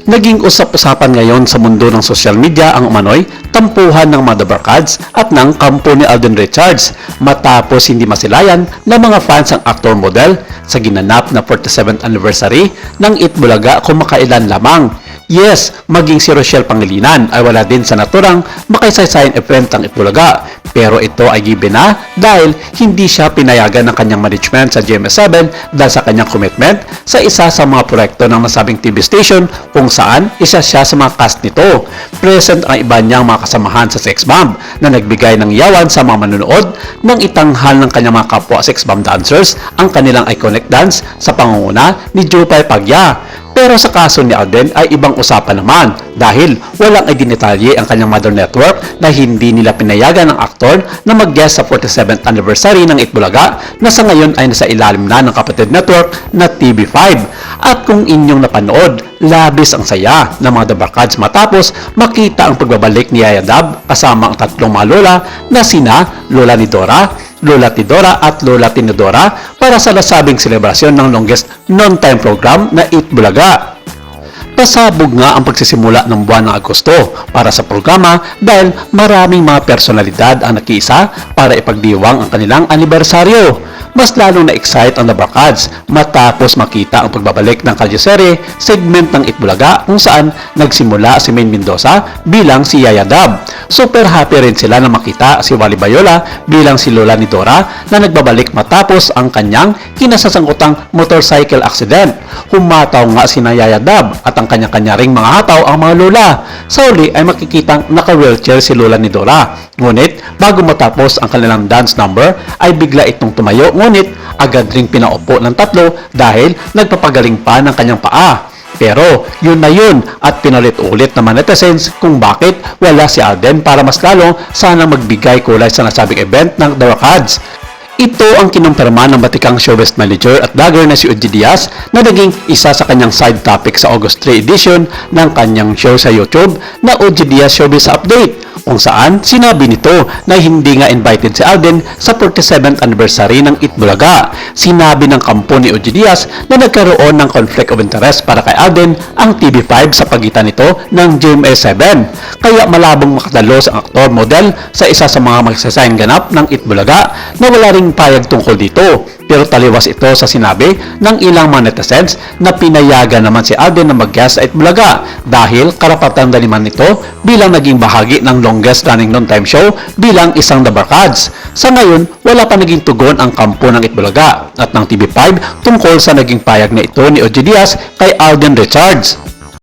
Naging usap-usapan ngayon sa mundo ng social media ang umano'y tampuhan ng mga Dabarkads at ng kampo ni Alden Richards matapos hindi masilayan ng mga fans ang actor model sa ginanap na 47th anniversary ng Itbulaga kumakailan lamang. Yes, maging si Rochelle Pangilinan ay wala din sa naturang makasaysayang event ng Itbulaga. Pero ito ay given na dahil hindi siya pinayagan ng kanyang management sa GMA7 dahil sa kanyang commitment sa isa sa mga proyekto ng nasabing TV station kung saan isa siya sa mga cast nito. Present ang iba niyang mga kasamahan sa Sex Bomb na nagbigay ng yawan sa mga manonood ng itanghal ng kanyang mga kapwa Sex Bomb dancers ang kanilang iconic dance sa pangunguna ni Jupay Pagya. Pero sa kaso ni Alden ay ibang usapan naman dahil walang idinitalye ang kanyang mother network na hindi nila pinayagan ng aktor na mag-guest sa 47th anniversary ng Itbulaga na sa ngayon ay nasa ilalim na ng kapatid network na TV5. At kung inyong napanood, labis ang saya ng mga Dabarkads matapos makita ang pagbabalik ni Yaya Dab kasama ang tatlong mga lola na sina Lola ni Dora, Lola Tidora at Lola Tinodora para sa nasabing selebrasyon ng longest non-time program na Itbulaga. Pasabog nga ang pagsisimula ng buwan ng Agosto para sa programa dahil maraming mga personalidad ang nakiisa para ipagdiwang ang kanilang anibersaryo. Mas lalong na-excite ang Dabarkads matapos makita ang pagbabalik ng kalyeserye segment ng Itbulaga kung saan nagsimula si Maine Mendoza bilang si Yaya Dab. Super happy rin sila na makita si Wally Bayola bilang si Lola ni Dora na nagbabalik matapos ang kanyang kinasasangkutang motorcycle accident. Humataw nga si Yaya Dab at ang kanya-kanya ring mga hataw ang mga lola. Sa uli ay makikitang naka-wheelchair si Lola ni Dora. Ngunit bago matapos ang kanilang dance number ay bigla itong tumayo ngunit agad ring pinaupo ng tatlo dahil nagpapagaling pa ng kanyang paa. Pero yun na yun at pinalit-ulit naman netizens kung bakit wala si Alden para mas lalong sana magbigay kulay sa nasabing event ng Dabarkads. Ito ang kinumpirma ng batikang showbiz manager at vlogger na si Uji Diaz na naging isa sa kanyang side topic sa August 3 edition ng kanyang show sa YouTube na Uji Diaz Showbiz Update kung saan sinabi nito na hindi nga invited si Alden sa 47th anniversary ng Itbulaga. Sinabi ng kampo ni Uji Diaz na nagkaroon ng conflict of interest para kay Alden ang TV5 sa pagitan nito ng GMA7. Kaya malabong makatalo sa aktor model sa isa sa mga magsasayang ganap ng Itbulaga na wala ring payag tungkol dito. Pero taliwas ito sa sinabi ng ilang mga netizens na pinayagan naman si Alden na mag-guest sa Itbulaga dahil karapatan na naman ito bilang naging bahagi ng longest running non-time show bilang isang Dabarkads. Sa ngayon, wala pa naging tugon ang kampo ng Itbulaga at ng TV5 tungkol sa naging payag na ito ni Uji Diaz kay Alden Richards.